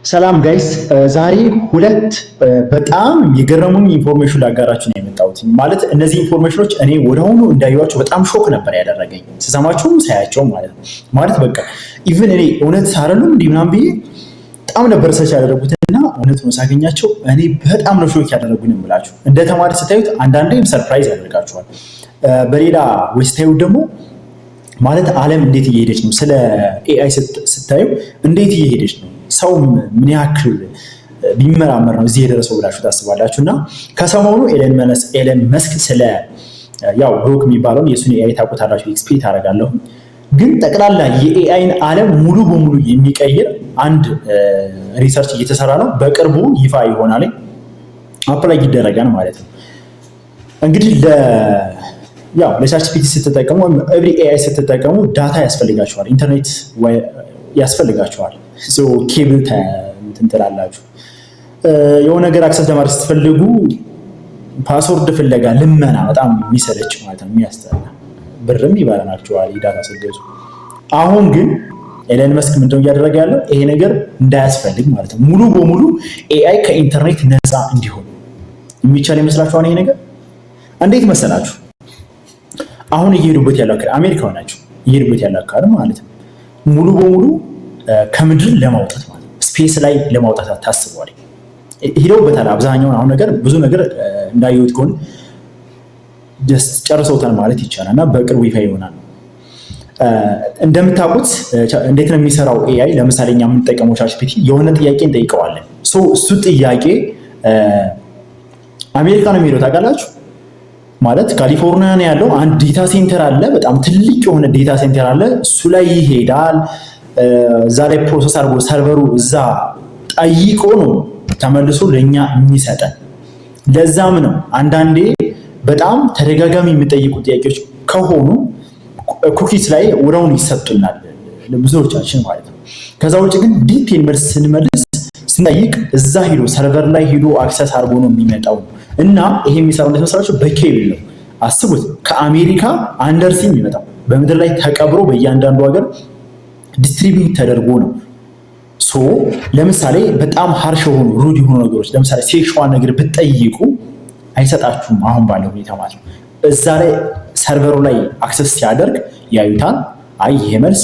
ሰላም ጋይስ፣ ዛሬ ሁለት በጣም የገረሙኝ ኢንፎርሜሽን ላጋራችሁ ነው የመጣሁት። ማለት እነዚህ ኢንፎርሜሽኖች እኔ ወዲያውኑ እንዳየኋቸው በጣም ሾክ ነበር ያደረገኝ ስሰማቸውም ሳያቸው ማለት ነው። ማለት በቃ ኢቭን እኔ እውነት አይደሉም እንዲህ ምናምን ብዬ በጣም ነበር ሰርች ያደረጉትና እውነት ነው ሳገኛቸው እኔ በጣም ነው ሾክ ያደረጉኝ የምላችሁ። እንደ ተማሪ ስታዩት አንዳንዴም ሰርፕራይዝ ያደርጋችኋል። በሌላ ወይ ስታዩት ደግሞ ማለት ዓለም እንዴት እየሄደች ነው፣ ስለ ኤአይ ስታዩ እንዴት እየሄደች ነው፣ ሰው ምን ያክል ቢመራመር ነው እዚህ የደረሰው ብላችሁ ታስባላችሁ። እና ከሰሞኑ ኤለን መስክ ስለ ያው ግሮክ የሚባለውን የሱን ኤአይ ታውቁታላችሁ፣ ኤክስፔክት አደርጋለሁ። ግን ጠቅላላ የኤአይን ዓለም ሙሉ በሙሉ የሚቀይር አንድ ሪሰርች እየተሰራ ነው። በቅርቡ ይፋ ይሆናል፣ አፕላይ ይደረጋል ማለት ነው። እንግዲህ ያው ለቻት ጂፒቲ ስትጠቀሙ ወይም ኤቭሪ ኤአይ ስትጠቀሙ ዳታ ያስፈልጋችኋል፣ ኢንተርኔት ያስፈልጋችኋል። ሶ ኬብል ትላላችሁ። የሆነ ነገር አክሰስ ለማድረግ ስትፈልጉ ፓስወርድ ፍለጋ ልመና በጣም የሚሰለች ማለት ነው፣ የሚያስጠላ ብርም ይበላናችኋል ዳታ ስትገዙ። አሁን ግን ኤለን መስክ ምንድነው እያደረገ ያለው? ይሄ ነገር እንዳያስፈልግ ማለት ነው። ሙሉ በሙሉ ኤአይ ከኢንተርኔት ነፃ እንዲሆን የሚቻል ይመስላችኋል? ይሄ ነገር እንዴት መሰላችሁ? አሁን እየሄዱበት ያለው አካል አሜሪካ ናቸው፣ እየሄዱበት ያለው አካል ማለት ነው ሙሉ በሙሉ ከምድር ለማውጣት ማለት ነው፣ ስፔስ ላይ ለማውጣት ታስበዋል። ሄደውበታል አብዛኛውን። አሁን ነገር ብዙ ነገር እንዳየሁት ከሆነ ጀስት ጨርሰውታል ማለት ይቻላል። እና በቅርቡ ይፋ ይሆናል። እንደምታውቁት እንዴት ነው የሚሰራው ኤአይ? ለምሳሌ እኛ የምንጠቀመው ቻት ጂፒቲ የሆነ ጥያቄ እንጠይቀዋለን። እሱ ጥያቄ አሜሪካ ነው የሚሄደው ታውቃላችሁ። ማለት ካሊፎርኒያ ነው ያለው አንድ ዴታ ሴንተር አለ፣ በጣም ትልቅ የሆነ ዴታ ሴንተር አለ። እሱ ላይ ይሄዳል። እዛ ላይ ፕሮሰስ አድርጎ ሰርቨሩ እዛ ጠይቆ ነው ተመልሶ ለኛ የሚሰጠን። ለዛም ነው አንዳንዴ በጣም ተደጋጋሚ የሚጠይቁ ጥያቄዎች ከሆኑ ኩኪስ ላይ ወዲያውኑ ይሰጡናል ለብዙዎቻችን ማለት ነው። ከዛ ውጭ ግን ዲቴል መልስ ስንጠይቅ እዛ ሄዶ ሰርቨር ላይ ሄዶ አክሰስ አድርጎ ነው የሚመጣው። እና ይሄ የሚሰራው እንደተመስላችሁ በኬብል ነው። አስቡት፣ ከአሜሪካ አንደርሲ የሚመጣው በምድር ላይ ተቀብሮ በእያንዳንዱ ሀገር ዲስትሪቢዩት ተደርጎ ነው። ሶ ለምሳሌ በጣም ሃርሽ የሆኑ ሩድ የሆኑ ነገሮች ለምሳሌ ሴክሹዋል ነገር ብትጠይቁ አይሰጣችሁም አሁን ባለው ሁኔታ ማለት ነው። እዛ ላይ ሰርቨሩ ላይ አክሰስ ሲያደርግ ያዩታል። አይ ይሄ መልስ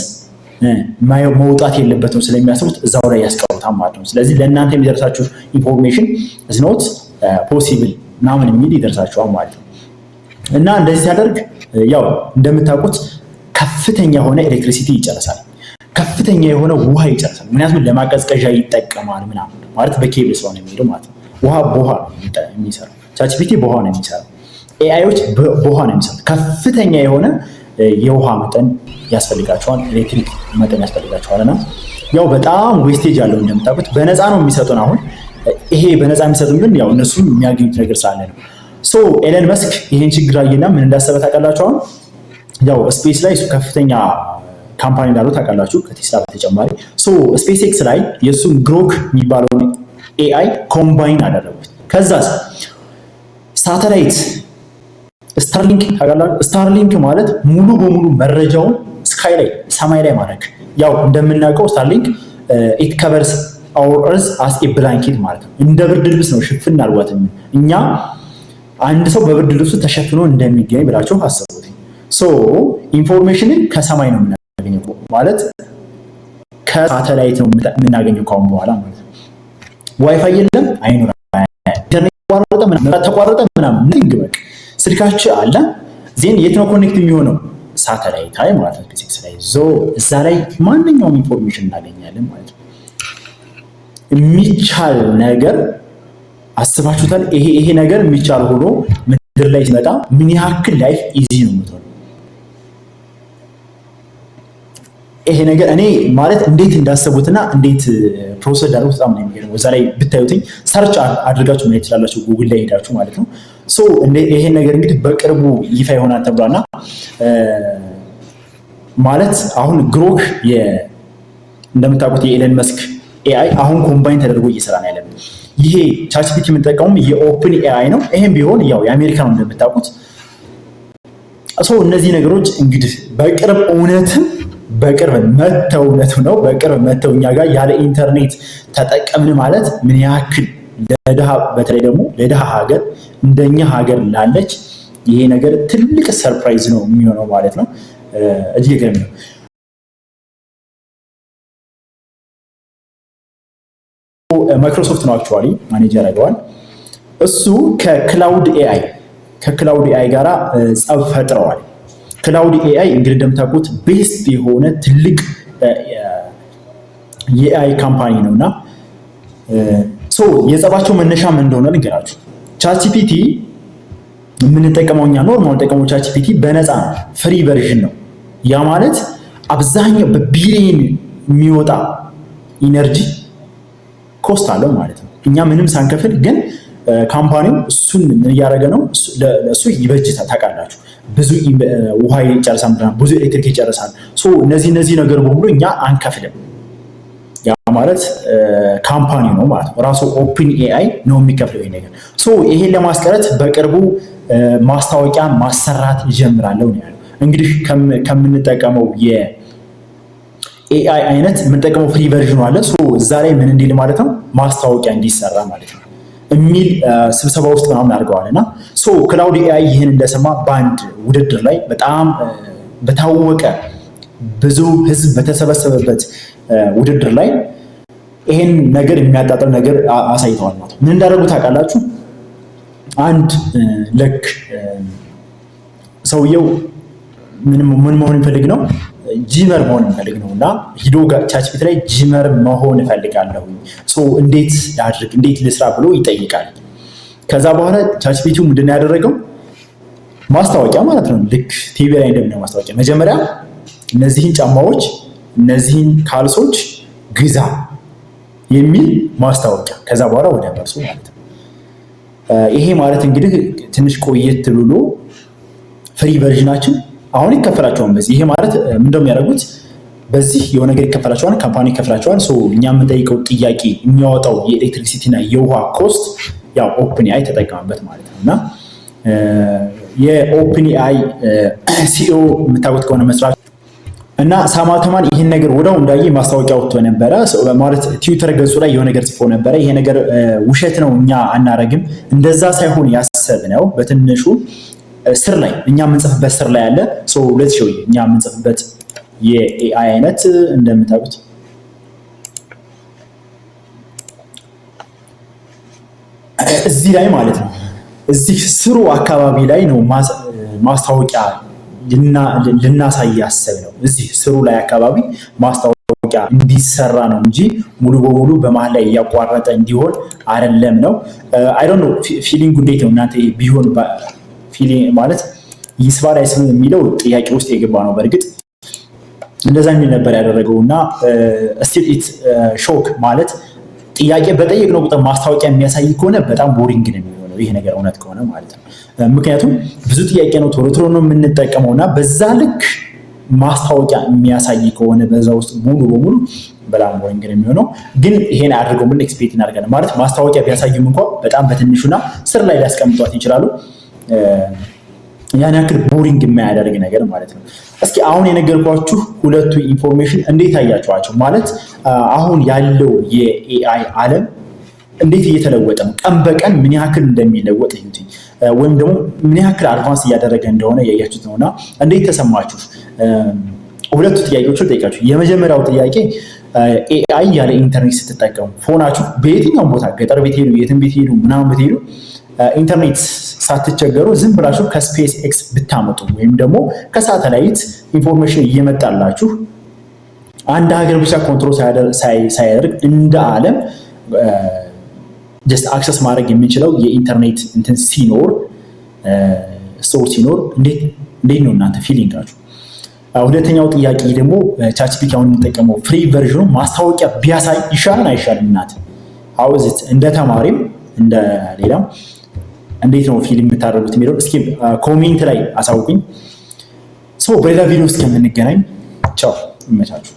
መውጣት የለበትም ስለሚያስቡት እዛው ላይ ያስቀሩታል ማለት ነው። ስለዚህ ለእናንተ የሚደርሳችሁ ኢንፎርሜሽን ኢዝ ኖት ፖሲብል ምናምን የሚል ይደርሳችኋል ማለት ነው። እና እንደዚህ ሲያደርግ ያው እንደምታውቁት ከፍተኛ የሆነ ኤሌክትሪሲቲ ይጨርሳል፣ ከፍተኛ የሆነ ውሃ ይጨርሳል። ምክንያቱም ለማቀዝቀዣ ይጠቀማል ምናምን ማለት በኬብል ስለሆነ የሚሄደው ማለት ነው። ውሃ በውሃ ነው የሚሰራው፣ ቻት ጂፒቲ በውሃ ነው የሚሰራው፣ ኤአይዎች በውሃ ነው የሚሰሩት። ከፍተኛ የሆነ የውሃ መጠን ያስፈልጋቸዋል፣ ኤሌክትሪክ መጠን ያስፈልጋቸዋል። እና ያው በጣም ዌስቴጅ አለው እንደምታውቁት። በነፃ ነው የሚሰጡን። አሁን ይሄ በነፃ የሚሰጡን ግን ያው እነሱ የሚያገኙት ነገር ስላለ ነው። ሶ ኤለን መስክ ይሄን ችግር አየና ምን እንዳሰበ ታውቃላችሁ? አሁን ያው ስፔስ ላይ እሱ ከፍተኛ ካምፓኒ እንዳለው ታውቃላችሁ ከቴስላ በተጨማሪ። ሶ ስፔስ ኤክስ ላይ የእሱን ግሮክ የሚባለውን ኤአይ ኮምባይን አደረጉት። ከዛስ ሳተላይት ስታርሊንክ ታውቃላችሁ? ስታርሊንክ ማለት ሙሉ በሙሉ መረጃውን ስካይ ላይ ሰማይ ላይ ማድረግ። ያው እንደምናውቀው ስታርሊንክ ኢት ከቨርስ አወር እርዝ አስ ኤ ብላንኬት ማለት ነው። እንደ ብርድ ልብስ ነው ሽፍን አድርጓት። እኛ አንድ ሰው በብርድ ልብሱ ተሸፍኖ እንደሚገኝ ብላችሁ አስቡት። ሶ ኢንፎርሜሽንን ከሰማይ ነው የምናገኘው ማለት ከሳተላይት ነው የምናገኘው ካሁን በኋላ ማለት ነው። ዋይፋይ የለም አይኖርም፣ ኢንተርኔት ተቋረጠ ምናምን ንግ በቃ ስልካችሁ አለ ዜን የት ነው ኮኔክት የሚሆነው? ሳተላይት ላይ ማለት ነው። ፊዚክስ ላይ እዛ ላይ ማንኛውም ኢንፎርሜሽን እናገኛለን ማለት ነው። የሚቻል ነገር አስባችሁታል? ይሄ ነገር የሚቻል ሆኖ ምድር ላይ ሲመጣ ምን ያክል ላይፍ ኢዚ ነው የምትሆነው? ይሄ ነገር እኔ ማለት እንዴት እንዳሰቡትና እንዴት ፕሮሰስ ዳሩ በጣም ነው የሚገርመው። እዛ ላይ ብታዩትኝ ሰርች አድርጋችሁ ማየት ትችላላችሁ፣ ጉግል ላይ ሄዳችሁ ማለት ነው። ሶ ይሄን ነገር እንግዲህ በቅርቡ ይፋ ይሆናል ተብሏልና ማለት አሁን ግሮክ እንደምታውቁት የኤለን መስክ ኤአይ አሁን ኮምባይን ተደርጎ እየሰራ ነው ያለው። ይሄ ቻት ጂፒቲ የምንጠቀመው የኦፕን ኤአይ ነው። ይሄም ቢሆን ያው የአሜሪካ ነው እንደምታውቁት። ሶ እነዚህ ነገሮች እንግዲህ በቅርብ እውነትም በቅርብ መተው እውነቱ ነው በቅርብ መተው እኛ ጋር ያለ ኢንተርኔት ተጠቀምን ማለት ምን ያክል ለድሃ በተለይ ደግሞ ለድሃ ሀገር እንደኛ ሀገር ላለች ይሄ ነገር ትልቅ ሰርፕራይዝ ነው የሚሆነው ማለት ነው። እጅግ ገርም ነው። ማይክሮሶፍት ነው አክቹዋሊ ማኔጅ ያደርገዋል። እሱ ከክላውድ ኤአይ ጋራ ጸብ ፈጥረዋል። ክላውድ ኤአይ እንግዲህ እንደምታውቁት ቤስት የሆነ ትልቅ የኤአይ ካምፓኒ ነውና የጸባቸው መነሻ ምን እንደሆነ ልንገራችሁ። ቻትጂፒቲ የምንጠቀመው እኛ ኖርማል ጠቀመው ቻትጂፒቲ በነፃ ፍሪ ቨርዥን ነው። ያ ማለት አብዛኛው በቢሊየን የሚወጣ ኢነርጂ ኮስት አለው ማለት ነው። እኛ ምንም ሳንከፍል ግን ካምፓኒው እሱን ምን እያደረገ ነው? ለእሱ ይበጅታል። ታውቃላችሁ ብዙ ውሃ ይጨርሳል፣ ብዙ ኤሌክትሪክ ይጨርሳል። እነዚህ ነገር በሙሉ እኛ አንከፍልም። ያ ማለት ካምፓኒ ነው ማለት ነው። ራሱ ኦፕን ኤአይ ነው የሚከፍለው ይሄ ነገር። ይሄን ለማስቀረት በቅርቡ ማስታወቂያ ማሰራት ይጀምራለሁ ነው ያለው። እንግዲህ ከምንጠቀመው የኤአይ አይነት የምንጠቀመው ፍሪ ቨርዥኑ አለ። እዛ ላይ ምን እንዲል ማለት ነው ማስታወቂያ እንዲሰራ ማለት ነው የሚል ስብሰባ ውስጥ ምናምን አድርገዋል። እና ክላውድ ኤአይ ይህን እንደሰማ በአንድ ውድድር ላይ በጣም በታወቀ ብዙ ህዝብ በተሰበሰበበት ውድድር ላይ ይሄን ነገር የሚያጣጥል ነገር አሳይተዋል ማለት ነው። ምን እንዳደረጉ ታውቃላችሁ? አንድ ልክ ሰውየው ምን መሆን ይፈልግ ነው? ጂመር መሆን ይፈልግ ነው። እና ሂዶ ቻትጂፒቲ ላይ ጂመር መሆን እፈልጋለሁ፣ እንዴት ላድርግ፣ እንዴት ልስራ ብሎ ይጠይቃል። ከዛ በኋላ ቻትጂፒቲው ምንድን ነው ያደረገው? ማስታወቂያ ማለት ነው። ልክ ቲቪ ላይ እንደምናየው ማስታወቂያ መጀመሪያ እነዚህን ጫማዎች እነዚህን ካልሶች ግዛ የሚል ማስታወቂያ፣ ከዛ በኋላ ወደ መርሱ ማለት ነው። ይሄ ማለት እንግዲህ ትንሽ ቆየት ብሎ ፍሪ ቨርዥናችን አሁን ይከፈላቸዋል በዚህ። ይሄ ማለት ምንድነው የሚያደርጉት? በዚህ የሆነ ነገር ይከፈላቸዋል፣ ካምፓኒ ይከፈላቸዋል። እኛ የምንጠይቀው ጥያቄ የሚያወጣው የኤሌክትሪሲቲ እና የውሃ ኮስት ያው ኦፕን ኤአይ ተጠቀመበት ማለት ነው። እና የኦፕን ኤአይ ሲኢኦ የምታውቁት ከሆነ መስራች እና ሳም አልትማን ይህን ነገር ወዲያው እንዳየ ማስታወቂያ ወጥቶ ነበረ። ማለት ትዊተር ገጹ ላይ የሆነ ነገር ጽፎ ነበረ። ይሄ ነገር ውሸት ነው፣ እኛ አናረግም፣ እንደዛ ሳይሆን ያሰብነው በትንሹ ስር ላይ እኛ የምንጽፍበት ስር ላይ አለ። ሌትስ ሾው እኛ የምንጽፍበት የኤአይ አይነት እንደምታውቁት እዚህ ላይ ማለት ነው። እዚህ ስሩ አካባቢ ላይ ነው ማስታወቂያ ልናሳይ ያሰብነው። እዚህ ስሩ ላይ አካባቢ ማስታወቂያ እንዲሰራ ነው እንጂ ሙሉ በሙሉ በመሀል ላይ እያቋረጠ እንዲሆን አይደለም ነው። አይ ዶንት ኖ ፊሊንግ እንዴት ነው እናንተ ቢሆን ማለት ይስባል አይስብም የሚለው ጥያቄ ውስጥ የገባ ነው። በእርግጥ እንደዛ የሚል ነበር ያደረገው እና ስቲል ኢት ሾክ ማለት ጥያቄ በጠየቅነው ቁጥር ማስታወቂያ የሚያሳይ ከሆነ በጣም ቦሪንግ ነው የሚሆነው ይሄ ነገር እውነት ከሆነ ማለት ነው። ምክንያቱም ብዙ ጥያቄ ነው፣ ቶሎ ቶሎ ነው የምንጠቀመው እና በዛ ልክ ማስታወቂያ የሚያሳይ ከሆነ በዛ ውስጥ ሙሉ በሙሉ በጣም ቦሪንግ ነው የሚሆነው። ግን ይሄን አድርገው ምን ኤክስፔክት እናደርጋለን ማለት ማስታወቂያ ቢያሳዩም እንኳን በጣም በትንሹና ስር ላይ ሊያስቀምጧት ይችላሉ። ያን ያክል ቦሪንግ የማያደርግ ነገር ማለት ነው። እስኪ አሁን የነገርኳችሁ ሁለቱ ኢንፎርሜሽን እንዴት አያችኋቸው? ማለት አሁን ያለው የኤአይ ዓለም እንዴት እየተለወጠ ነው፣ ቀን በቀን ምን ያክል እንደሚለወጥ ወይም ደግሞ ምን ያክል አድቫንስ እያደረገ እንደሆነ ያያችሁት ነውና እንዴት ተሰማችሁ? ሁለቱ ጥያቄዎች ጠይቃችሁ። የመጀመሪያው ጥያቄ ኤአይ ያለ ኢንተርኔት ስትጠቀሙ ፎናችሁ በየትኛውም ቦታ ገጠር ቤት ሄዱ፣ የትም ቤት ሄዱ፣ ምናምን ቤት ሄዱ ኢንተርኔት ሳትቸገሩ ዝም ብላችሁ ከስፔስ ኤክስ ብታመጡ ወይም ደግሞ ከሳተላይት ኢንፎርሜሽን እየመጣላችሁ አንድ ሀገር ብቻ ኮንትሮል ሳያደርግ እንደ ዓለም ጀስት አክሰስ ማድረግ የሚችለው የኢንተርኔት እንትን ሲኖር እንዴት ነው እናንተ ፊሊንጋችሁ? ሁለተኛው ጥያቄ ደግሞ ቻትጂፒቲ አሁን የሚጠቀመው ፍሪ ቨርዥኑ ማስታወቂያ ቢያሳይ ይሻላል አይሻልም? እናት ሀውዝት እንደ ተማሪም እንደ ሌላም እንዴት ነው ፊልም የምታደርጉት የሚለውን እስኪ ኮሜንት ላይ አሳውቁኝ። በሌላ ቪዲዮ እስከምንገናኝ ቻው፣ ይመቻችሁ።